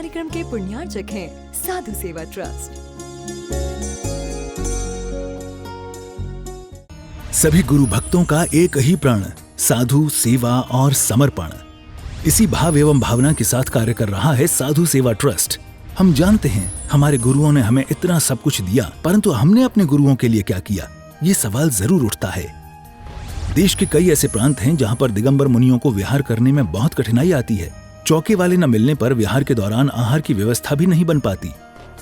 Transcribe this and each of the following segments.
कार्यक्रम के पुण्यार्चक हैं साधु सेवा ट्रस्ट। सभी गुरु भक्तों का एक ही प्रण, साधु सेवा और समर्पण। इसी भाव एवं भावना के साथ कार्य कर रहा है साधु सेवा ट्रस्ट। हम जानते हैं हमारे गुरुओं ने हमें इतना सब कुछ दिया, परंतु हमने अपने गुरुओं के लिए क्या किया, ये सवाल जरूर उठता है। देश के कई ऐसे प्रांत हैं जहां पर दिगंबर मुनियों को विहार करने में बहुत कठिनाई आती है। चौके वाले न मिलने पर विहार के दौरान आहार की व्यवस्था भी नहीं बन पाती।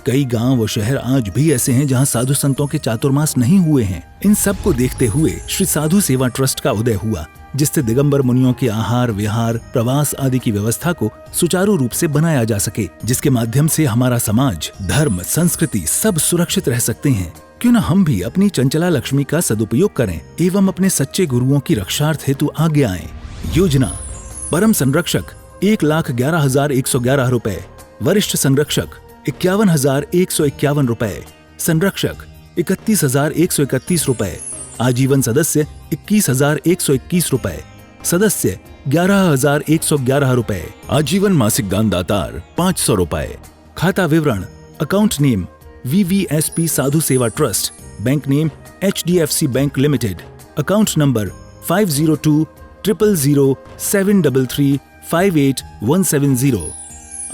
कई गांव व शहर आज भी ऐसे हैं जहां साधु संतों के चातुर्मास नहीं हुए हैं। इन सब को देखते हुए श्री साधु सेवा ट्रस्ट का उदय हुआ, जिससे दिगंबर मुनियों के आहार, विहार, प्रवास आदि की व्यवस्था को सुचारू रूप से बनाया जा सके, जिसके माध्यम से हमारा समाज, धर्म, संस्कृति सब सुरक्षित रह सकते हैं। क्यों न हम भी अपनी चंचला लक्ष्मी का सदुपयोग करें एवं अपने सच्चे गुरुओं की रक्षार्थ हेतु आगे आएं। योजना: परम संरक्षक 1,11,111 रुपए, वरिष्ठ संरक्षक 51,151 रुपए, संरक्षक 31,131 रुपए, आजीवन सदस्य 21,121 रुपए, सदस्य 11,111 रुपए, आजीवन मासिक दान दातार 500 रुपए। खाता विवरण: account name VVSP Sadhu Seva trust, bank name HDFC bank limited, account number 50200073358170,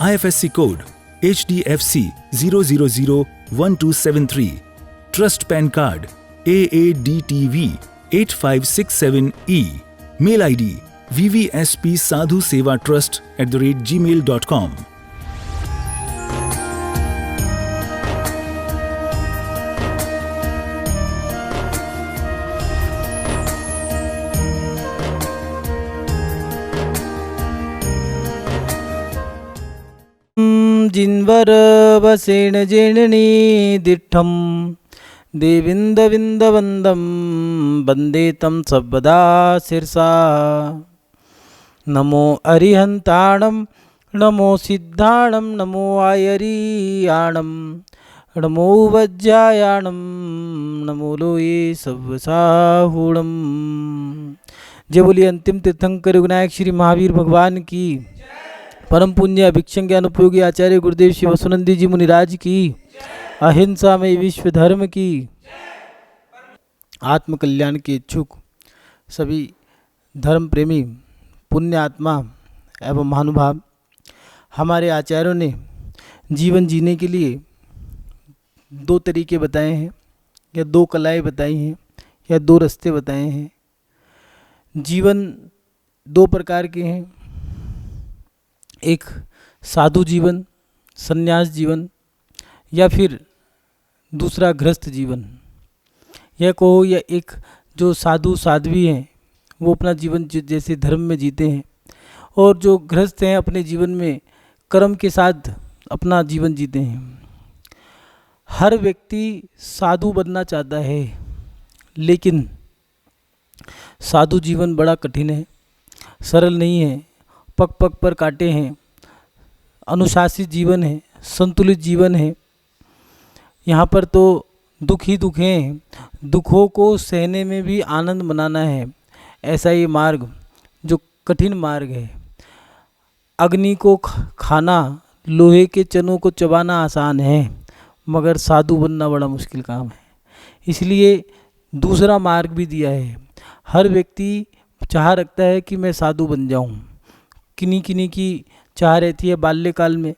IFSC code HDFC 0001273, trust PAN card AADTV 8567E, mail ID vvspsadhusevatrust@gmail.com। जिन्वर वसेन जेननी दिठम देविंद विंद वंदम वंदे तम सर्वदा शिरसा। नमो अरिहंताणम नमो सिद्धाणम नमो आयरियाणम नमो वज्रायाणम नमो लोये सव्वसाहूणम। जय बोलिए अंतिम तीर्थंकर विनायक श्री महावीर भगवान की, परम पुण्य भिक्षं ज्ञान उपयोगी आचार्य गुरुदेव श्री वसुनंदी जी मुनिराज की, अहिंसा में विश्व धर्म की, आत्म कल्याण के इच्छुक सभी धर्म प्रेमी पुण्य आत्मा एवं महानुभाव, हमारे आचार्यों ने जीवन जीने के लिए दो तरीके बताए हैं या दो कलाएं बताई हैं या दो रास्ते बताए हैं। जीवन दो प्रकार के हैं, एक साधु जीवन, संन्यास जीवन, या फिर दूसरा गृहस्थ जीवन। यह कहो या एक जो साधु साध्वी हैं वो अपना जीवन जैसे धर्म में जीते हैं, और जो गृहस्थ हैं अपने जीवन में कर्म के साथ अपना जीवन जीते हैं। हर व्यक्ति साधु बनना चाहता है, लेकिन साधु जीवन बड़ा कठिन है, सरल नहीं है, पग पग पर काटे हैं। अनुशासित जीवन है, संतुलित जीवन है। यहाँ पर तो दुख ही दुख हैं, दुखों को सहने में भी आनंद मनाना है। ऐसा ये मार्ग जो कठिन मार्ग है। अग्नि को खाना, लोहे के चनों को चबाना आसान है, मगर साधु बनना बड़ा मुश्किल काम है। इसलिए दूसरा मार्ग भी दिया है। हर व्यक्ति चाह रखता है कि मैं साधु बन जाऊं। किन्हीं किन्हीं की चाह रहती है बाल्यकाल में,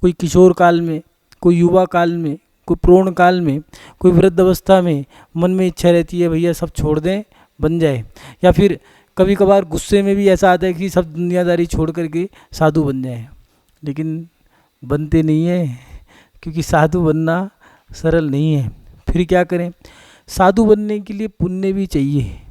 कोई किशोर काल में, कोई युवा काल में, कोई प्रौढ़ काल में, कोई वृद्ध अवस्था में मन में इच्छा रहती है भैया सब छोड़ दें, बन जाए। या फिर कभी कभार गुस्से में भी ऐसा आता है कि सब दुनियादारी छोड़ करके साधु बन जाए, लेकिन बनते नहीं है, क्योंकि साधु बनना सरल नहीं है। फिर क्या करें? साधु बनने के लिए पुण्य भी चाहिए।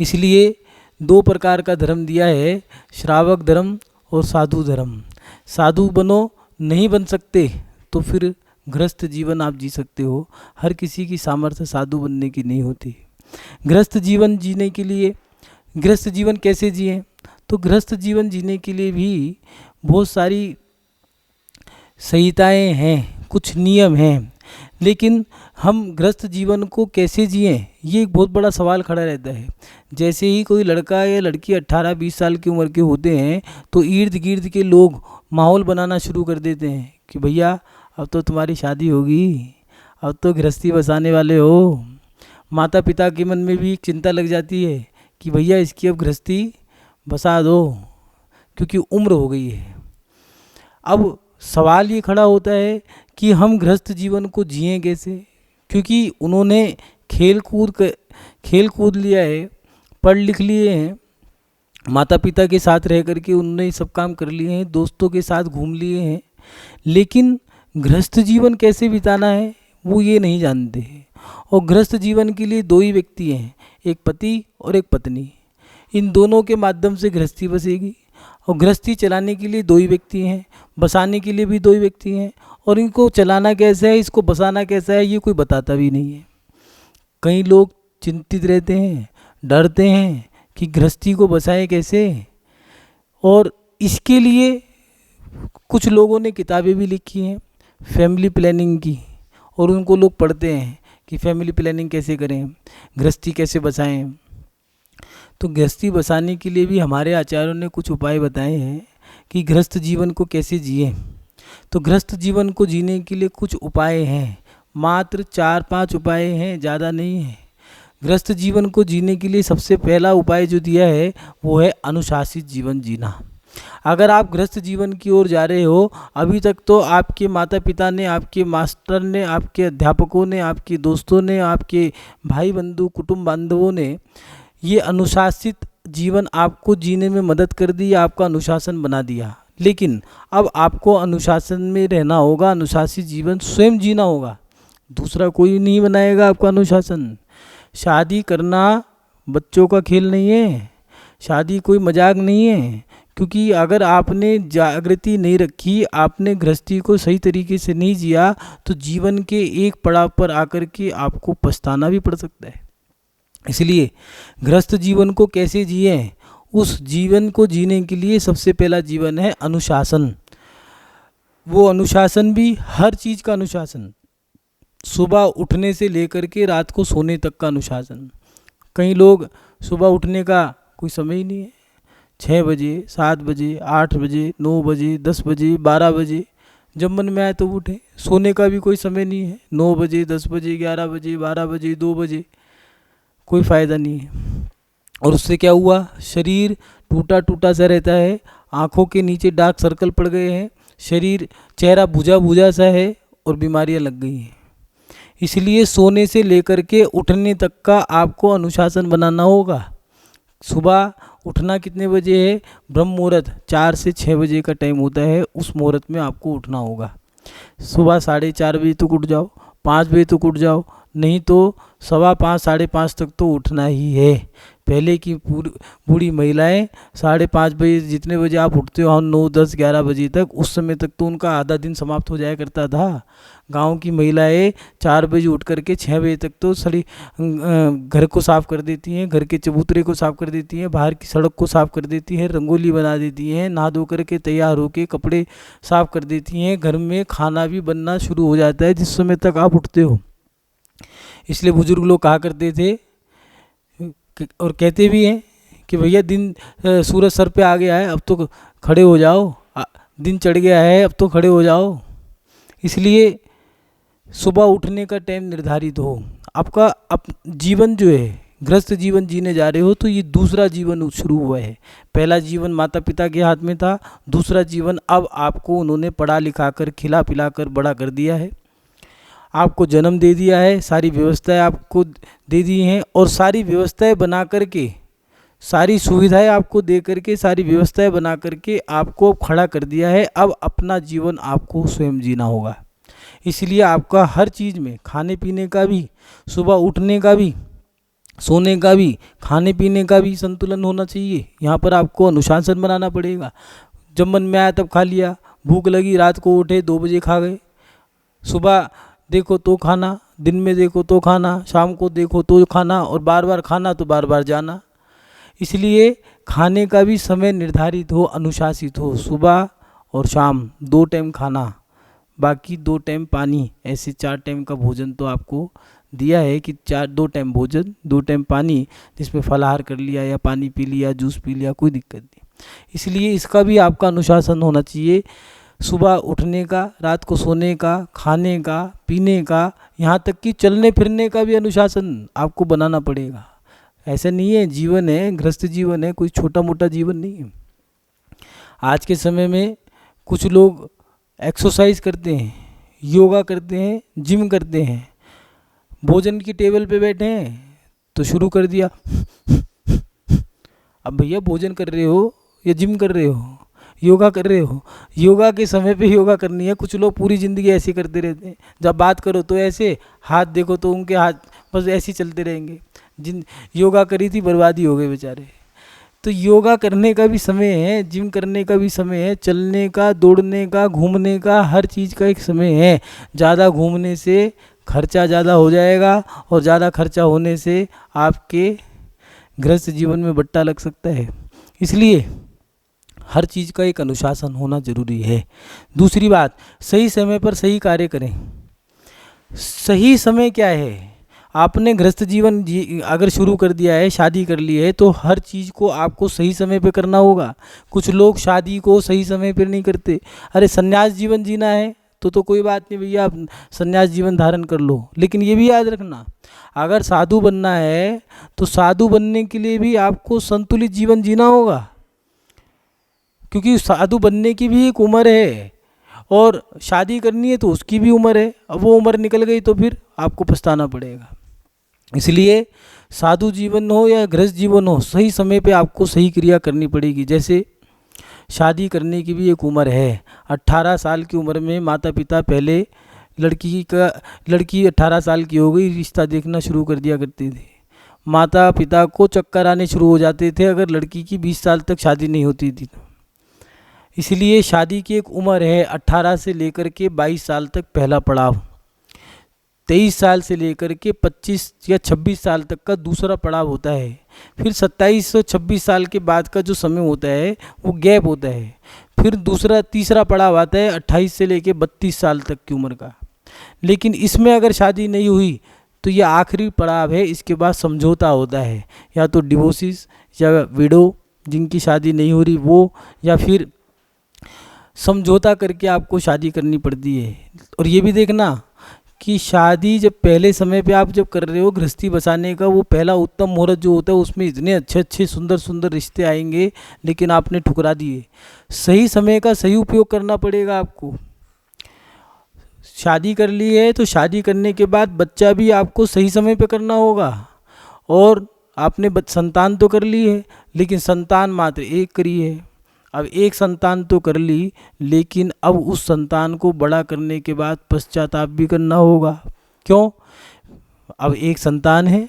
इसलिए दो प्रकार का धर्म दिया है, श्रावक धर्म और साधु धर्म। साधु बनो, नहीं बन सकते तो फिर गृहस्थ जीवन आप जी सकते हो। हर किसी की सामर्थ्य साधु बनने की नहीं होती। गृहस्थ जीवन जीने के लिए, गृहस्थ जीवन कैसे जिए? तो गृहस्थ जीवन जीने के लिए भी बहुत सारी संहिताएं हैं, कुछ नियम हैं। लेकिन हम गृहस्थ जीवन को कैसे जिएं, ये एक बहुत बड़ा सवाल खड़ा रहता है। जैसे ही कोई लड़का या लड़की 18-20 साल की उम्र के होते हैं तो इर्द गिर्द के लोग माहौल बनाना शुरू कर देते हैं कि भैया अब तो तुम्हारी शादी होगी, अब तो गृहस्थी बसाने वाले हो। माता पिता के मन में भी एक चिंता लग जाती है कि भैया इसकी अब गृहस्थी बसा दो, क्योंकि उम्र हो गई है। अब सवाल ये खड़ा होता है कि हम गृहस्थ जीवन को जिएं कैसे, क्योंकि उन्होंने खेल कूद लिया है, पढ़ लिख लिए हैं, माता पिता के साथ रह करके उन्होंने सब काम कर लिए हैं, दोस्तों के साथ घूम लिए हैं, लेकिन गृहस्थ जीवन कैसे बिताना है वो ये नहीं जानते हैं। और गृहस्थ जीवन के लिए दो ही व्यक्ति हैं, एक पति और एक पत्नी। इन दोनों के माध्यम से गृहस्थी बसेगी। और गृहस्थी चलाने के लिए दो ही व्यक्ति हैं, बसाने के लिए भी दो ही व्यक्ति हैं, और इनको चलाना कैसा है, इसको बसाना कैसा है, ये कोई बताता भी नहीं है। कई लोग चिंतित रहते हैं, डरते हैं कि गृहस्थी को बसाएं कैसे, और इसके लिए कुछ लोगों ने किताबें भी लिखी हैं फैमिली प्लानिंग की, और उनको लोग पढ़ते हैं कि फैमिली प्लानिंग कैसे करें, गृहस्थी कैसे बसाएं। तो गृहस्थी बसाने के लिए भी हमारे आचार्यों ने कुछ उपाय बताए हैं कि गृहस्थ जीवन को कैसे जिए। तो गृहस्थ जीवन को जीने के लिए कुछ उपाय हैं, मात्र 4-5 उपाय हैं, ज़्यादा नहीं है। गृहस्थ जीवन को जीने के लिए सबसे पहला उपाय जो दिया है वो है अनुशासित जीवन जीना। अगर आप गृहस्थ जीवन की ओर जा रहे हो, अभी तक तो आपके माता पिता ने, आपके मास्टर ने, आपके अध्यापकों ने, आपके दोस्तों ने, आपके भाई बंधु कुटुंब बांधवों ने ये अनुशासित जीवन आपको जीने में मदद कर दी, आपका अनुशासन बना दिया। लेकिन अब आपको अनुशासन में रहना होगा, अनुशासित जीवन स्वयं जीना होगा, दूसरा कोई नहीं बनाएगा आपका अनुशासन। शादी करना बच्चों का खेल नहीं है, शादी कोई मजाक नहीं है, क्योंकि अगर आपने जागृति नहीं रखी, आपने गृहस्थी को सही तरीके से नहीं जिया, तो जीवन के एक पड़ाव पर आकर के आपको पछताना भी पड़ सकता है। इसलिए गृहस्थ जीवन को कैसे जिए, उस जीवन को जीने के लिए सबसे पहला जीवन है अनुशासन। वो अनुशासन भी हर चीज़ का अनुशासन, सुबह उठने से लेकर के रात को सोने तक का अनुशासन। कई लोग सुबह उठने का कोई समय ही नहीं है, 6 बजे, 7 बजे, 8 बजे, 9 बजे, 10 बजे, 12 बजे, जब मन में आए तो उठे। सोने का भी कोई समय नहीं है, 9 बजे, 10 बजे, 11 बजे, 12 बजे, 2 बजे, कोई फ़ायदा नहीं है। और उससे क्या हुआ, शरीर टूटा टूटा सा रहता है, आँखों के नीचे डार्क सर्कल पड़ गए हैं, शरीर चेहरा बुझा बुझा सा है और बीमारियां लग गई हैं। इसलिए सोने से लेकर के उठने तक का आपको अनुशासन बनाना होगा। सुबह उठना कितने बजे है, ब्रह्म मुहूर्त 4 से 6 बजे का टाइम होता है, उस मुहूर्त में आपको उठना होगा। सुबह 4:30 बजे तक उठ जाओ, 5 बजे तक उठ जाओ, नहीं तो 5:15 5:30 तक तो उठना ही है। पहले की बूढ़ी महिलाएं 5:30 बजे, जितने बजे आप उठते हो, 9, 10, 11 बजे तक, उस समय तक तो उनका आधा दिन समाप्त हो जाया करता था। गांव की महिलाएं 4 बजे उठ करके 6 बजे तक तो घर को साफ़ कर देती हैं, घर के चबूतरे को साफ़ कर देती हैं, बाहर की सड़क को साफ़ कर देती हैं, रंगोली बना देती हैं, नहा धो करके तैयार होकर कपड़े साफ़ कर देती हैं, घर में खाना भी बनना शुरू हो जाता है जिस समय तक आप उठते हो। इसलिए बुजुर्ग लोग कहा करते थे और कहते भी हैं कि भैया दिन सूरज सर पे आ गया है, अब तो खड़े हो जाओ, दिन चढ़ गया है, अब तो खड़े हो जाओ। इसलिए सुबह उठने का टाइम निर्धारित हो। आपका जीवन जो है, गृहस्थ जीवन जीने जा रहे हो तो ये दूसरा जीवन शुरू हुआ है। पहला जीवन माता पिता के हाथ में था, दूसरा जीवन अब आपको उन्होंने पढ़ा लिखा कर, खिला पिला कर बड़ा कर दिया है, आपको जन्म दे दिया है, सारी व्यवस्थाएं आपको दे दी हैं, और सारी व्यवस्थाएं बना करके, सारी सुविधाएं आपको दे करके, सारी व्यवस्थाएं बना करके आपको खड़ा कर दिया है। अब अपना जीवन आपको स्वयं जीना होगा। इसलिए आपका हर चीज़ में, खाने पीने का भी, सुबह उठने का भी, सोने का भी, खाने पीने का भी संतुलन होना चाहिए। यहाँ पर आपको अनुशासन बनाना पड़ेगा। जब मन में आया तब खा लिया, भूख लगी रात को उठे 2 बजे खा गए, सुबह देखो तो खाना, दिन में देखो तो खाना, शाम को देखो तो खाना, और बार बार खाना तो बार बार जाना। इसलिए खाने का भी समय निर्धारित हो, अनुशासित हो। सुबह और शाम 2 टाइम खाना, बाकी 2 टाइम पानी, ऐसे 4 टाइम का भोजन तो आपको दिया है कि 2 टाइम भोजन 2 टाइम पानी, जिसमें फलाहार कर लिया या पानी पी लिया, जूस पी लिया, कोई दिक्कत नहीं। इसलिए इसका भी आपका अनुशासन होना चाहिए, सुबह उठने का, रात को सोने का, खाने का, पीने का, यहाँ तक कि चलने फिरने का भी अनुशासन आपको बनाना पड़ेगा। ऐसा नहीं है, जीवन है, गृहस्थ जीवन है, कोई छोटा मोटा जीवन नहीं है। आज के समय में कुछ लोग एक्सरसाइज करते हैं, योगा करते हैं, जिम करते हैं, भोजन की टेबल पे बैठे हैं तो शुरू कर दिया। अब भैया भोजन कर रहे हो या जिम कर रहे हो, योगा कर रहे हो, योगा के समय पे योगा करनी है। कुछ लोग पूरी ज़िंदगी ऐसे करते रहते हैं, जब बात करो तो ऐसे, हाथ देखो तो उनके हाथ बस ऐसे ही चलते रहेंगे। जिन योगा करी थी बर्बादी हो गए बेचारे। तो योगा करने का भी समय है, जिम करने का भी समय है, चलने का, दौड़ने का, घूमने का, हर चीज़ का एक समय है। ज़्यादा घूमने से खर्चा ज़्यादा हो जाएगा और ज़्यादा खर्चा होने से आपके गृहस्थ जीवन में बट्टा लग सकता है। इसलिए हर चीज़ का एक अनुशासन होना जरूरी है। दूसरी बात, सही समय पर सही कार्य करें। सही समय क्या है? आपने गृहस्थ जीवन अगर शुरू कर दिया है, शादी कर ली है, तो हर चीज़ को आपको सही समय पे करना होगा। कुछ लोग शादी को सही समय पर नहीं करते। अरे संन्यास जीवन जीना है तो कोई बात नहीं भैया, आप संन्यास जीवन धारण कर लो, लेकिन ये भी याद रखना, अगर साधु बनना है तो साधु बनने के लिए भी आपको संतुलित जीवन जीना होगा, क्योंकि साधु बनने की भी एक उम्र है और शादी करनी है तो उसकी भी उम्र है। अब वो उम्र निकल गई तो फिर आपको पछताना पड़ेगा। इसलिए साधु जीवन हो या गृहस्थ जीवन हो, सही समय पे आपको सही क्रिया करनी पड़ेगी। जैसे शादी करने की भी एक उम्र है। 18 साल की उम्र में माता पिता पहले लड़की 18 साल की हो गई, रिश्ता देखना शुरू कर दिया करते थे। माता पिता को चक्कर आने शुरू हो जाते थे अगर लड़की की 20 साल तक शादी नहीं होती थी। इसलिए शादी की एक उम्र है, 18 से लेकर के 22 साल तक पहला पड़ाव, 23 साल से लेकर के 25 या 26 साल तक का दूसरा पड़ाव होता है। फिर 27 से 26 साल के बाद का जो समय होता है वो गैप होता है। फिर तीसरा पड़ाव आता है 28 से लेकर 32 साल तक की उम्र का। लेकिन इसमें अगर शादी नहीं हुई तो ये आखिरी पड़ाव है। इसके बाद समझौता होता है, या तो डिवोर्सिस या विडो जिनकी शादी नहीं हो रही वो, या फिर समझौता करके आपको शादी करनी पड़ती है। और ये भी देखना कि शादी जब पहले समय पे आप जब कर रहे हो गृहस्थी बसाने का, वो पहला उत्तम मुहूर्त जो होता है उसमें इतने अच्छे अच्छे सुंदर सुंदर रिश्ते आएंगे, लेकिन आपने ठुकरा दिए। सही समय का सही उपयोग करना पड़ेगा आपको। शादी कर ली है तो शादी करने के बाद बच्चा भी आपको सही समय पे करना होगा। और आपने संतान तो कर ली है, लेकिन संतान मात्र एक करी है। अब एक संतान तो कर ली, लेकिन अब उस संतान को बड़ा करने के बाद पश्चाताप भी करना होगा। क्यों? अब एक संतान है,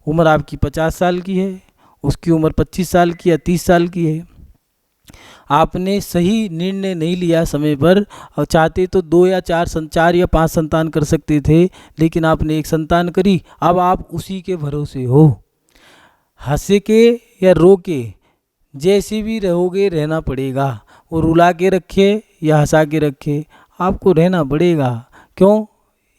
उम्र आपकी 50 साल की है, उसकी उम्र 25 साल की या 30 साल की है। आपने सही निर्णय नहीं लिया समय पर, और चाहते तो 2 या 4 या 5 संतान कर सकते थे, लेकिन आपने एक संतान करी। अब आप उसी के भरोसे हो। हंसे के या रो के जैसे भी रहोगे रहना पड़ेगा। वो रुला के रखे या हंसा के रखे, आपको रहना पड़ेगा। क्यों?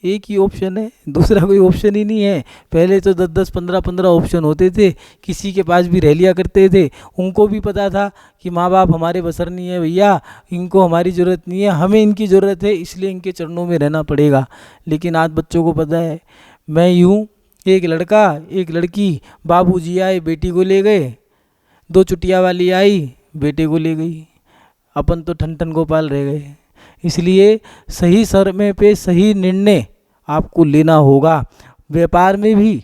एक ही ऑप्शन है, दूसरा कोई ऑप्शन ही नहीं है। पहले तो 10-10, 15-15 ऑप्शन होते थे, किसी के पास भी रह लिया करते थे। उनको भी पता था कि माँ बाप हमारे बसर नहीं है भैया, इनको हमारी ज़रूरत नहीं है, हमें इनकी ज़रूरत है, इसलिए इनके चरणों में रहना पड़ेगा। लेकिन आज बच्चों को पता है, मैं यूँ, एक लड़का एक लड़की, बाबूजी आए बेटी को ले गए, 2 चुटिया वाली आई बेटे को ले गई, अपन तो ठन ठन गोपाल रह गए। इसलिए सही समय पे सही निर्णय आपको लेना होगा। व्यापार में भी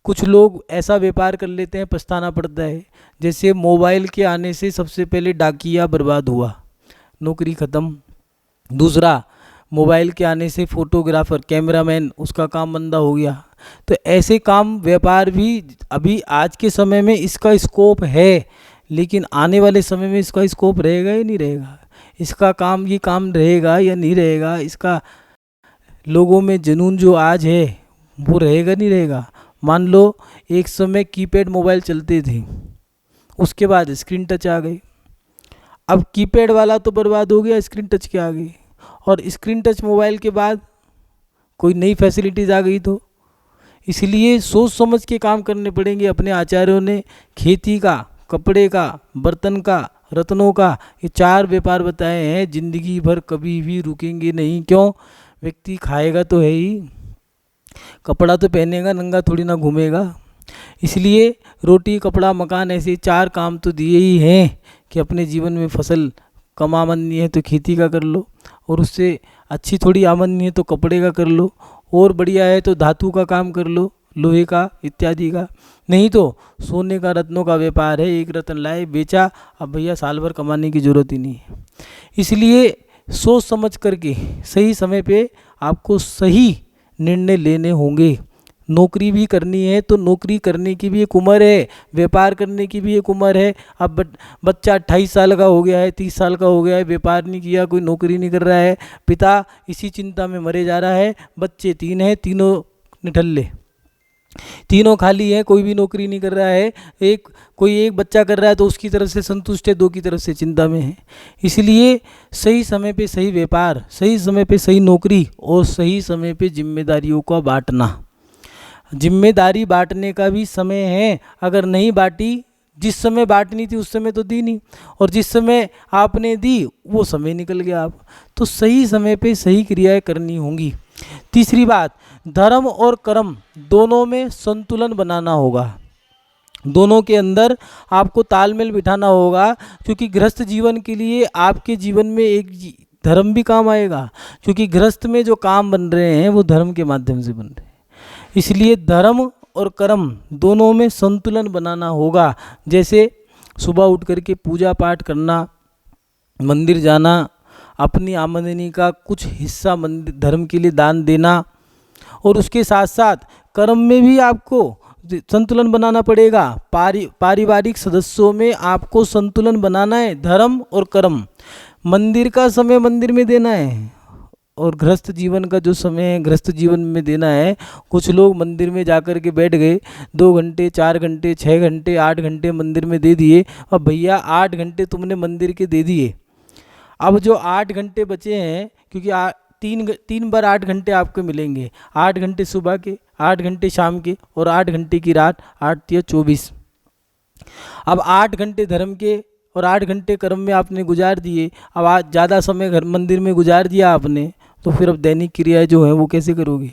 कुछ लोग ऐसा व्यापार कर लेते हैं, पछताना पड़ता है। जैसे मोबाइल के आने से सबसे पहले डाकिया बर्बाद हुआ, नौकरी ख़त्म। दूसरा, मोबाइल के आने से फोटोग्राफर, कैमरामैन, उसका काम बंदा हो गया। तो ऐसे काम, व्यापार भी अभी आज के समय में इसका स्कोप है, लेकिन आने वाले समय में इसका स्कोप रहेगा या नहीं रहेगा, इसका काम, ये काम रहेगा या नहीं रहेगा, इसका लोगों में जुनून जो आज है वो रहेगा नहीं रहेगा। मान लो एक समय कीपैड मोबाइल चलते थे, उसके बाद स्क्रीन टच आ गई। अब कीपैड वाला तो बर्बाद हो गया, स्क्रीन टच के आ गई। और स्क्रीन टच मोबाइल के बाद कोई नई फैसिलिटीज़ आ गई तो इसलिए सोच समझ के काम करने पड़ेंगे। अपने आचार्यों ने खेती का, कपड़े का, बर्तन का, रत्नों का, ये 4 व्यापार बताए हैं। जिंदगी भर कभी भी रुकेंगे नहीं। क्यों? व्यक्ति खाएगा तो है ही, कपड़ा तो पहनेगा, नंगा थोड़ी ना घूमेगा। इसलिए रोटी, कपड़ा, मकान, ऐसे 4 काम तो दिए ही हैं कि अपने जीवन में फसल कम आमदनी है तो खेती का कर लो, और उससे अच्छी थोड़ी आमदनी है तो कपड़े का कर लो, और बढ़िया है तो धातु का काम कर लो, लोहे का इत्यादि का। नहीं तो सोने का, रत्नों का व्यापार है, एक रत्न लाए बेचा, अब भैया साल भर कमाने की ज़रूरत ही नहीं है। इसलिए सोच समझ करके सही समय पे आपको सही निर्णय लेने होंगे। नौकरी भी करनी है तो नौकरी करने की भी एक उम्र है, व्यापार करने की भी एक उम्र है। अब बच्चा 28 साल का हो गया है, 30 साल का हो गया है, व्यापार नहीं किया, कोई नौकरी नहीं कर रहा है, पिता इसी चिंता में मरे जा रहा है। बच्चे 3 हैं, तीनों निठल्ले, तीनों खाली हैं, कोई भी नौकरी नहीं कर रहा है। कोई एक बच्चा कर रहा है तो उसकी तरफ से संतुष्ट है, 2 की तरफ से चिंता में है। इसलिए सही समय पे सही व्यापार, सही समय पे सही नौकरी, और सही समय पे जिम्मेदारियों का बांटना। जिम्मेदारी बांटने का भी समय है, अगर नहीं बांटी, जिस समय बांटनी थी उस समय तो दी नहीं, और जिस समय आपने दी वो समय निकल गया। आप तो सही समय पे सही क्रियाएं करनी होंगी। तीसरी बात, धर्म और कर्म दोनों में संतुलन बनाना होगा। दोनों के अंदर आपको तालमेल बिठाना होगा, क्योंकि गृहस्थ जीवन के लिए आपके जीवन में एक धर्म भी काम आएगा, क्योंकि गृहस्थ में जो काम बन रहे हैं वो धर्म के माध्यम से बन रहे हैं। इसलिए धर्म और कर्म दोनों में संतुलन बनाना होगा। जैसे सुबह उठ करके पूजा पाठ करना, मंदिर जाना, अपनी आमदनी का कुछ हिस्सा मंदिर धर्म के लिए दान देना, और उसके साथ साथ कर्म में भी आपको संतुलन बनाना पड़ेगा। पारिवारिक सदस्यों में आपको संतुलन बनाना है, धर्म और कर्म। मंदिर का समय मंदिर में देना है, और गृहस्थ जीवन का जो समय है गृहस्थ जीवन में देना है। कुछ लोग मंदिर में जाकर के बैठ गए, 2 घंटे, 4 घंटे, 6 घंटे, 8 घंटे मंदिर में दे दिए, और भैया 8 घंटे तुमने मंदिर के दे दिए। अब जो 8 घंटे बचे हैं, क्योंकि 3 बार 8 घंटे आपको मिलेंगे, 8 घंटे सुबह के, 8 घंटे शाम के, और 8 घंटे की रात, 8 या 24। अब 8 घंटे धर्म के और 8 घंटे कर्म में आपने गुजार दिए। अब आज ज़्यादा समय घर मंदिर में गुजार दिया आपने, तो फिर अब दैनिक क्रियाएं जो हैं वो कैसे करोगे?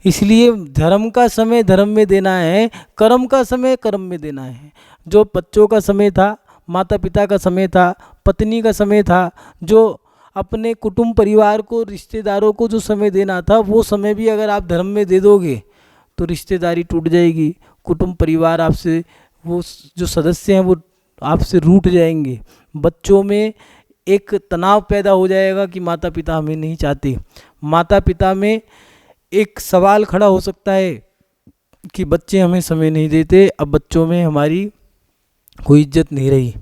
इसलिए धर्म का समय धर्म में देना है, कर्म का समय कर्म में देना है। जो बच्चों का समय था, माता पिता का समय था, पत्नी का समय था, जो अपने कुटुंब परिवार को, रिश्तेदारों को जो समय देना था, वो समय भी अगर आप धर्म में दे दोगे तो रिश्तेदारी टूट जाएगी, कुटुंब परिवार आपसे, वो जो सदस्य हैं वो आपसे रूठ जाएंगे। बच्चों में एक तनाव पैदा हो जाएगा कि माता पिता हमें नहीं चाहते। माता पिता में एक सवाल खड़ा हो सकता है कि बच्चे हमें समय नहीं देते, अब बच्चों में हमारी कोई इज्जत नहीं रही।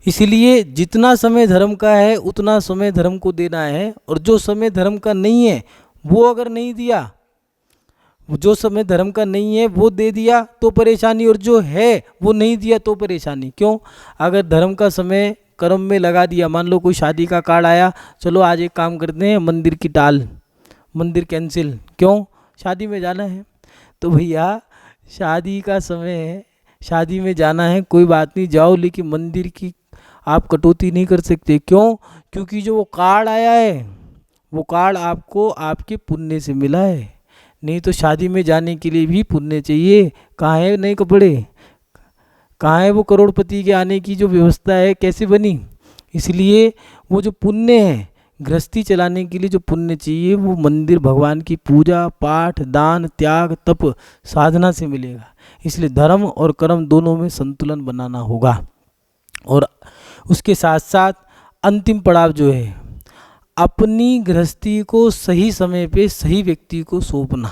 इसलिए जितना समय धर्म का है उतना समय धर्म को देना है, और जो समय धर्म का नहीं है वो अगर नहीं दिया, जो समय धर्म का नहीं है वो दे दिया तो परेशानी, और जो है वो नहीं दिया तो परेशानी। क्यों? अगर धर्म का समय कर्म में लगा दिया, मान लो कोई शादी का कार्ड आया, चलो आज एक काम करते हैं, मंदिर की टाल, मंदिर कैंसिल, क्यों? शादी में जाना है। तो भैया शादी का समय है, शादी में जाना है, कोई बात नहीं जाओ, लेकिन मंदिर की आप कटौती नहीं कर सकते। क्यों? क्योंकि जो वो कार्ड आया है वो कार्ड आपको आपके पुण्य से मिला है, नहीं तो शादी में जाने के लिए भी पुण्य चाहिए। कहाँ है नए कपड़े, कहाँ है वो करोड़पति के आने की जो व्यवस्था है, कैसे बनी? इसलिए वो जो पुण्य है, गृहस्थी चलाने के लिए जो पुण्य चाहिए, वो मंदिर भगवान की पूजा पाठ, दान, त्याग, तप, साधना से मिलेगा। इसलिए धर्म और कर्म दोनों में संतुलन बनाना होगा। और उसके साथ साथ अंतिम पड़ाव जो है, अपनी गृहस्थी को सही समय पे सही व्यक्ति को सौंपना।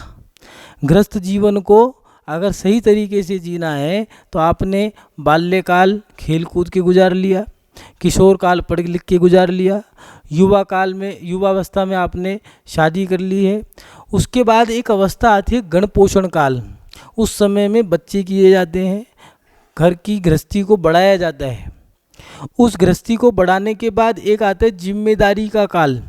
गृहस्थ जीवन को अगर सही तरीके से जीना है तो आपने बाल्यकाल खेल कूद के गुजार लिया, किशोर काल पढ़ लिख के गुजार लिया, युवा काल में, युवावस्था में आपने शादी कर ली है। उसके बाद एक अवस्था आती है गण पोषण काल, उस समय में बच्चे किए जाते हैं, घर की गृहस्थी को बढ़ाया जाता है। उस गृहस्थी को बढ़ाने के बाद एक आता है जिम्मेदारी का काल।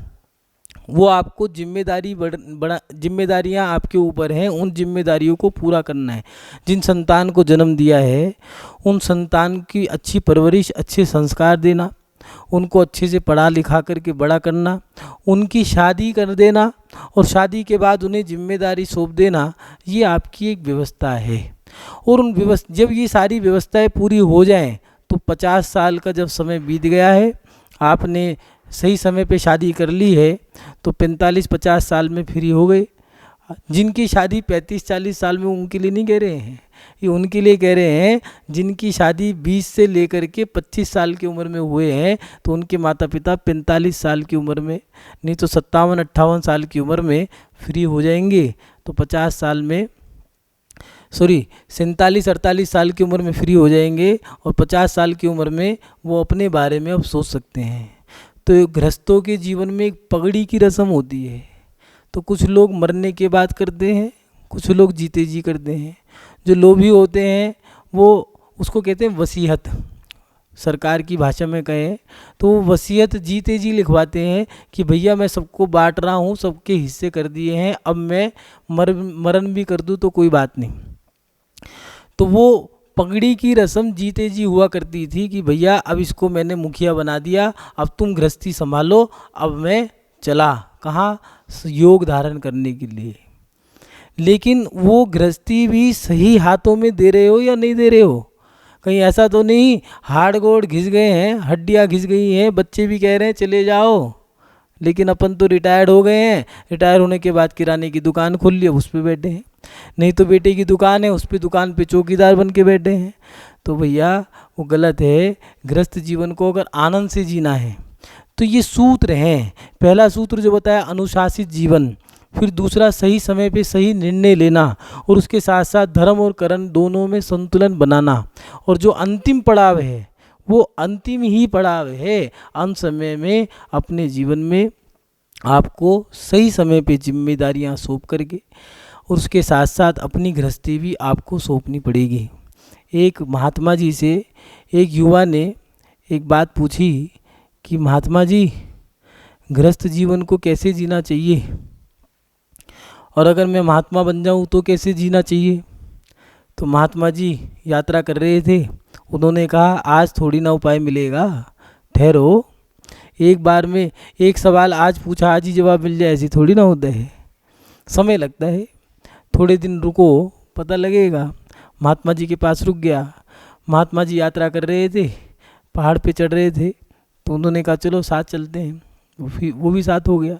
वो आपको जिम्मेदारियां आपके ऊपर हैं, उन जिम्मेदारियों को पूरा करना है। जिन संतान को जन्म दिया है उन संतान की अच्छी परवरिश, अच्छे संस्कार देना, उनको अच्छे से पढ़ा लिखा करके बड़ा करना, उनकी शादी कर देना और शादी के बाद उन्हें जिम्मेदारी सौंप देना, ये आपकी एक व्यवस्था है। और जब ये सारी व्यवस्थाएं पूरी हो जाएं तो 50 साल का जब समय बीत गया है, आपने सही समय पे शादी कर ली है, तो 45-50 साल में फ्री हो गए। जिनकी शादी 35-40 साल में, उनके लिए नहीं कह रहे हैं, ये उनके लिए कह रहे हैं जिनकी शादी 20 से लेकर के 25 साल की उम्र में हुए हैं, तो उनके माता पिता 45 साल की उम्र में, नहीं तो 57-58 साल की उम्र में फ्री हो जाएंगे। तो 50 साल में 47-48 साल की उम्र में फ्री हो जाएंगे और 50 साल की उम्र में वो अपने बारे में अब सोच सकते हैं। तो गृहस्थों के जीवन में एक पगड़ी की रस्म होती है। तो कुछ लोग मरने के बाद करते हैं, कुछ लोग जीते जी करते हैं। जो लोभी होते हैं वो उसको कहते हैं वसीयत, सरकार की भाषा में कहें तो वो वसीयत जीते जी लिखवाते हैं कि भैया मैं सबको बांट रहा हूँ, सबके हिस्से कर दिए हैं, अब मैं मरण भी कर दूँ तो कोई बात नहीं। तो वो पगड़ी की रस्म जीते जी हुआ करती थी कि भैया अब इसको मैंने मुखिया बना दिया, अब तुम गृहस्थी संभालो, अब मैं चला कहाँ, योग धारण करने के लिए। लेकिन वो गृहस्थी भी सही हाथों में दे रहे हो या नहीं दे रहे हो? कहीं ऐसा तो नहीं हाड़ गोड़ घिस गए हैं, हड्डियाँ घिस गई हैं, बच्चे भी कह रहे हैं चले जाओ, लेकिन अपन तो रिटायर्ड हो गए हैं, रिटायर होने के बाद किराने की दुकान खोल ली, उस पर बैठे हैं, नहीं तो बेटे की दुकान है, उस पर दुकान पे चौकीदार बन के बैठे हैं। तो भैया वो गलत है। गृहस्थ जीवन को अगर आनंद से जीना है तो ये सूत्र हैं। पहला सूत्र जो बताया अनुशासित जीवन, फिर दूसरा सही समय पे सही निर्णय लेना, और उसके साथ साथ धर्म और कर्म दोनों में संतुलन बनाना, और जो अंतिम पड़ाव है वो अंतिम ही पड़ाव है। अंत समय में अपने जीवन में आपको सही समय पे जिम्मेदारियां सौंप करके, और उसके साथ साथ अपनी गृहस्थी भी आपको सौंपनी पड़ेगी। एक महात्मा जी से एक युवा ने एक बात पूछी कि महात्मा जी गृहस्थ जीवन को कैसे जीना चाहिए, और अगर मैं महात्मा बन जाऊं तो कैसे जीना चाहिए। तो महात्मा जी यात्रा कर रहे थे, उन्होंने कहा आज थोड़ी ना उपाय मिलेगा, ठहरो, एक बार में एक सवाल आज पूछा आज ही जवाब मिल जाए ऐसी थोड़ी ना होता है, समय लगता है, थोड़े दिन रुको पता लगेगा। महात्मा जी के पास रुक गया। महात्मा जी यात्रा कर रहे थे, पहाड़ पे चढ़ रहे थे, तो उन्होंने कहा चलो साथ चलते हैं, वो भी साथ हो गया।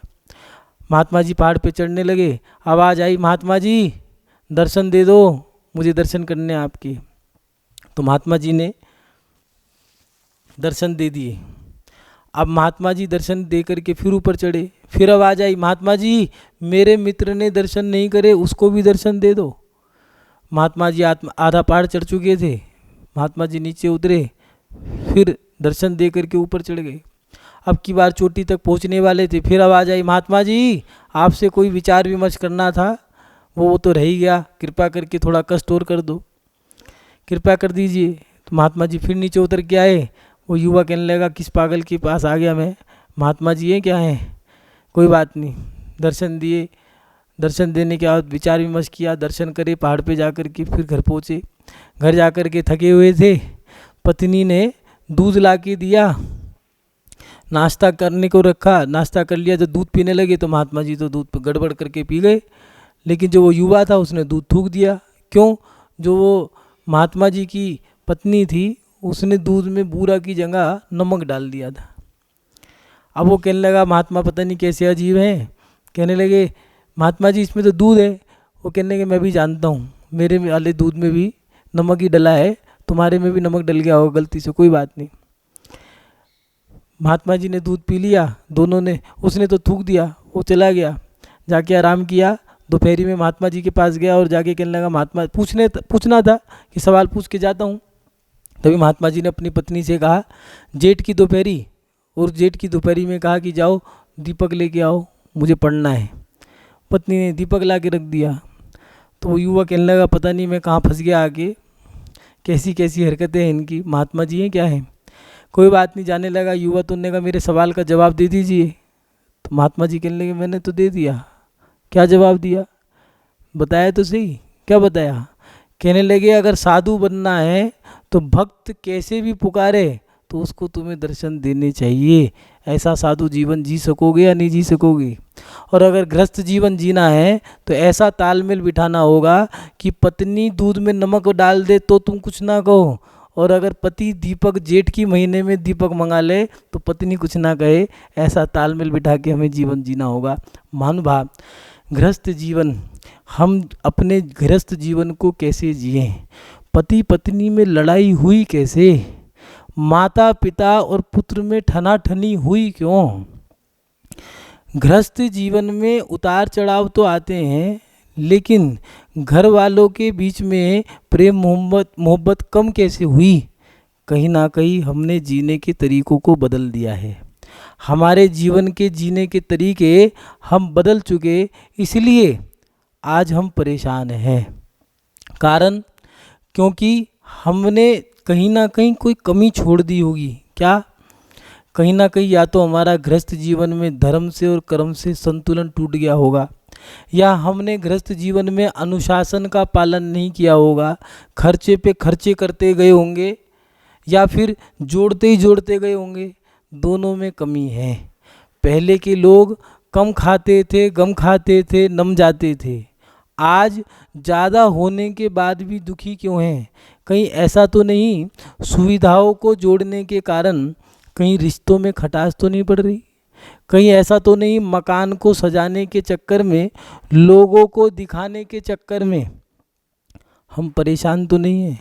महात्मा जी पहाड़ पे चढ़ने लगे, आवाज़ आई महात्मा जी दर्शन दे दो, मुझे दर्शन करने आपके। तो महात्मा जी ने दर्शन दे दिए। अब महात्मा जी दर्शन दे करके फिर ऊपर चढ़े, फिर आवाज़ आई महात्मा जी मेरे मित्र ने दर्शन नहीं करे, उसको भी दर्शन दे दो। महात्मा जी आधा पहाड़ चढ़ चुके थे, महात्मा जी नीचे उतरे, फिर दर्शन दे करके ऊपर चढ़ गए। अब की बार चोटी तक पहुंचने वाले थे, फिर आवाज़ आई महात्मा जी आपसे कोई विचार विमर्श करना था, वो तो रह ही गया, कृपा करके थोड़ा कष्ट और कर दो, कृपा कर दीजिए। तो महात्मा जी फिर नीचे उतर के आए। वो युवा कहने लगा किस पागल के पास आ गया मैं, महात्मा जी ये क्या है, कोई बात नहीं। दर्शन दिए, दर्शन देने के बाद विचार विमर्श किया, दर्शन करे, पहाड़ पे जा कर के फिर घर पहुँचे। घर जा कर के थके हुए थे, पत्नी ने दूध ला के दिया, नाश्ता करने को रखा, नाश्ता कर लिया, जब दूध पीने लगे तो महात्मा जी तो दूध पर गड़बड़ करके पी गए, लेकिन जो वो युवा था उसने दूध थूक दिया। क्यों? जो वो महात्मा जी की पत्नी थी उसने दूध में बूरा की जगह नमक डाल दिया था। अब वो कहने लगा महात्मा पता नहीं कैसे अजीब हैं, कहने लगे महात्मा जी इसमें तो दूध है। वो कहने लगे मैं भी जानता हूँ, मेरे वाले दूध में भी नमक ही डला है, तुम्हारे में भी नमक डल गया होगा गलती से, कोई बात नहीं। महात्मा जी ने दूध पी लिया, दोनों ने, उसने तो थूक दिया, वो चला गया, जाके आराम किया। दोपहरी में महात्मा जी के पास गया और जाके कहने लगा महात्मा पूछना था कि सवाल पूछ के जाता हूँ। तभी महात्मा जी ने अपनी पत्नी से कहा जेठ की दोपहरी, और जेठ की दोपहरी में कहा कि जाओ दीपक लेके आओ, मुझे पढ़ना है। पत्नी ने दीपक ला के रख दिया। तो वो युवा कहने लगा पता नहीं मैं कहाँ फंस गया आके, कैसी कैसी हरकतें हैं इनकी, महात्मा जी हैं क्या है, कोई बात नहीं, जाने लगा। युवा तो ने कहा मेरे सवाल का जवाब दे दीजिए। तो महात्मा जी कहने लगे मैंने तो दे दिया। क्या जवाब दिया, बताया तो सही, क्या बताया? कहने लगे अगर साधु बनना है तो भक्त कैसे भी पुकारे तो उसको तुम्हें दर्शन देने चाहिए। ऐसा साधु जीवन जी सकोगे या नहीं जी सकोगे? और अगर गृहस्थ जीवन जीना है तो ऐसा तालमेल बिठाना होगा कि पत्नी दूध में नमक डाल दे तो तुम कुछ ना कहो, और अगर पति दीपक जेठ की महीने में दीपक मंगा ले तो पत्नी कुछ ना कहे। ऐसा तालमेल बिठा के हमें जीवन जीना होगा। महानुभाव, गृहस्थ जीवन, हम अपने गृहस्थ जीवन को कैसे जिएं? पति पत्नी में लड़ाई हुई कैसे? माता पिता और पुत्र में ठनाठनी हुई क्यों? गृहस्थ जीवन में उतार चढ़ाव तो आते हैं, लेकिन घर वालों के बीच में प्रेम मोहब्बत कम कैसे हुई? कहीं ना कहीं हमने जीने के तरीकों को बदल दिया है। हमारे जीवन के जीने के तरीके हम बदल चुके, इसलिए आज हम परेशान हैं। कारण क्योंकि हमने कहीं ना कहीं कोई कमी छोड़ दी होगी। क्या? कहीं ना कहीं या तो हमारा गृहस्थ जीवन में धर्म से और कर्म से संतुलन टूट गया होगा, या हमने गृहस्थ जीवन में अनुशासन का पालन नहीं किया होगा, खर्चे पे खर्चे करते गए होंगे, या फिर जोड़ते ही जोड़ते गए होंगे। दोनों में कमी है। पहले के लोग कम खाते थे, गम खाते थे, नम जाते थे। आज ज़्यादा होने के बाद भी दुखी क्यों हैं? कहीं ऐसा तो नहीं सुविधाओं को जोड़ने के कारण कहीं रिश्तों में खटास तो नहीं पड़ रही? कहीं ऐसा तो नहीं मकान को सजाने के चक्कर में, लोगों को दिखाने के चक्कर में हम परेशान तो नहीं हैं?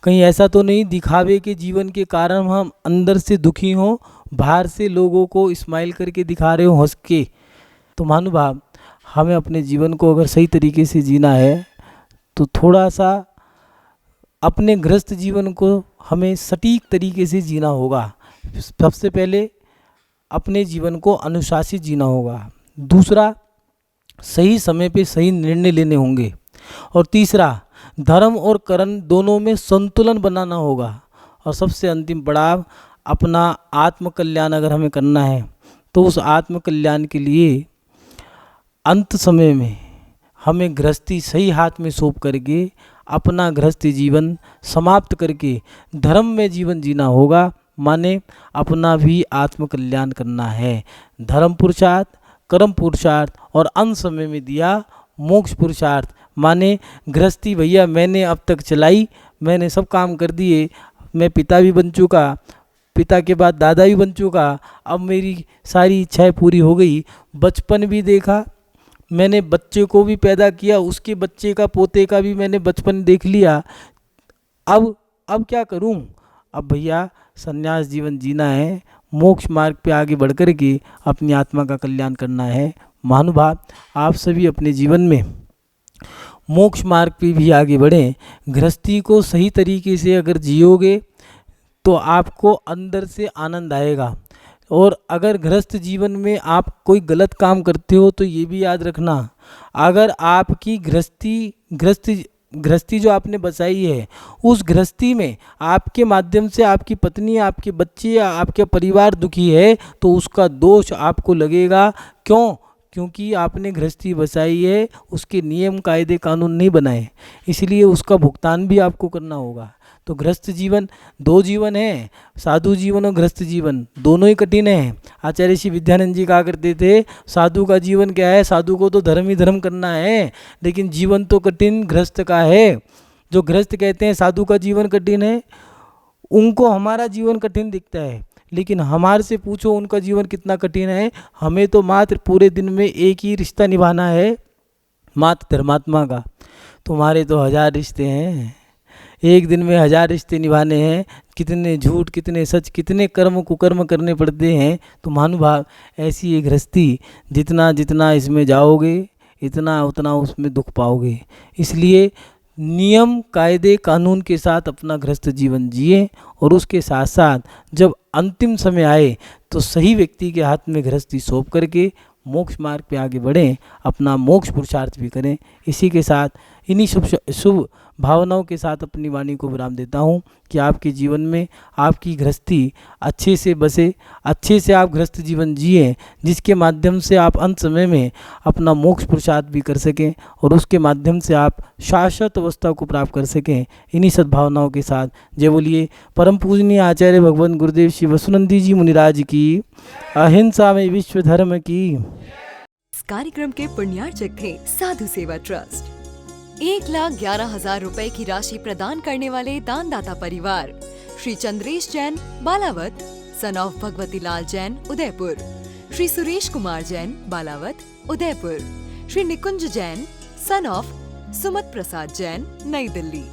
कहीं ऐसा तो नहीं दिखावे के जीवन के कारण हम अंदर से दुखी हों, बाहर से लोगों को स्माइल करके दिखा रहे हो हंस के? तो महानुभाव, हमें अपने जीवन को अगर सही तरीके से जीना है तो थोड़ा सा अपने गृहस्थ जीवन को हमें सटीक तरीके से जीना होगा। सबसे पहले अपने जीवन को अनुशासित जीना होगा। दूसरा, सही समय पे सही निर्णय लेने होंगे। और तीसरा, धर्म और कर्म दोनों में संतुलन बनाना होगा। और सबसे अंतिम पड़ाव, अपना आत्मकल्याण अगर हमें करना है तो उस आत्मकल्याण के लिए अंत समय में हमें गृहस्थी सही हाथ में सौंप करके अपना गृहस्थी जीवन समाप्त करके धर्म में जीवन जीना होगा। माने अपना भी आत्मकल्याण करना है। धर्म पुरुषार्थ, कर्म पुरुषार्थ और अंत समय में दिया मोक्ष पुरुषार्थ। माने गृहस्थी भैया मैंने अब तक चलाई, मैंने सब काम कर दिए, मैं पिता भी बन चुका, पिता के बाद दादा भी बन चुका, अब मेरी सारी इच्छाएं पूरी हो गई। बचपन भी देखा, मैंने बच्चे को भी पैदा किया, उसके बच्चे का पोते का भी मैंने बचपन देख लिया। अब क्या करूं? अब भैया संन्यास जीवन जीना है, मोक्ष मार्ग पे आगे बढ़ कर के अपनी आत्मा का कल्याण करना है। महानुभाव, आप सभी अपने जीवन में मोक्ष मार्ग पे भी आगे बढ़ें। गृहस्थी को सही तरीके से अगर जियोगे तो आपको अंदर से आनंद आएगा। और अगर गृहस्थ जीवन में आप कोई गलत काम करते हो तो ये भी याद रखना, अगर आपकी गृहस्थी जो आपने बसाई है, उस गृहस्थी में आपके माध्यम से आपकी पत्नी, आपके बच्चे या आपका परिवार दुखी है तो उसका दोष आपको लगेगा। क्यों? क्योंकि आपने गृहस्थी बसाई है, उसके नियम कायदे कानून नहीं बनाए, इसलिए उसका भुगतान भी आपको करना होगा। तो गृहस्थ जीवन, दो जीवन है, साधु जीवन और गृहस्थ जीवन, दोनों ही कठिन है। आचार्य श्री विद्यानंद जी कहा करते थे, साधु का जीवन क्या है, साधु को तो धर्म ही धर्म करना है, लेकिन जीवन तो कठिन गृहस्थ का है। जो गृहस्थ कहते हैं साधु का जीवन कठिन है, उनको हमारा जीवन कठिन दिखता है, लेकिन हमारे से पूछो उनका जीवन कितना कठिन है। हमें तो मात्र पूरे दिन में एक ही रिश्ता निभाना है, मात्र धर्मात्मा का। तुम्हारे तो 1000 रिश्ते हैं, एक दिन में 1000 रिश्ते निभाने हैं। कितने झूठ, कितने सच, कितने कर्म कुकर्म करने पड़ते हैं। तो महानुभाव, ऐसी ये गृहस्थी, जितना जितना इसमें जाओगे इतना उतना उसमें दुख पाओगे। इसलिए नियम कायदे कानून के साथ अपना गृहस्थ जीवन जिए, और उसके साथ साथ जब अंतिम समय आए तो सही व्यक्ति के हाथ में गृहस्थी सौंप करके मोक्ष मार्ग पे आगे बढ़ें, अपना मोक्ष पुरुषार्थ भी करें। इसी के साथ इन्हीं शुभ भावनाओं के साथ अपनी वाणी को विराम देता हूँ कि आपके जीवन में आपकी गृहस्थी अच्छे से बसे, अच्छे से आप गृहस्थ जीवन जिए, जिसके माध्यम से आप अंत समय में अपना मोक्ष पुरुषार्थ भी कर सकें और उसके माध्यम से आप शाश्वत अवस्था को प्राप्त कर सकें। इन्हीं सद्भावनाओं के साथ जय बोलिए परम पूजनीय आचार्य भगवान गुरुदेव श्री वसुनंदी जी मुनिराज की, अहिंसा में विश्व धर्म की। इस कार्यक्रम के पुण्यार्चक थे साधु सेवा ट्रस्ट। 1,11,000 रुपए की राशि प्रदान करने वाले दानदाता परिवार Shri Chandresh Jain Balawat, son of Bhagwati Lal Jain Udaipur, Shri Suresh Kumar Jain Balawat Udaipur, Shri Nikunj Jain son of Sumat Prasad Jain New Delhi.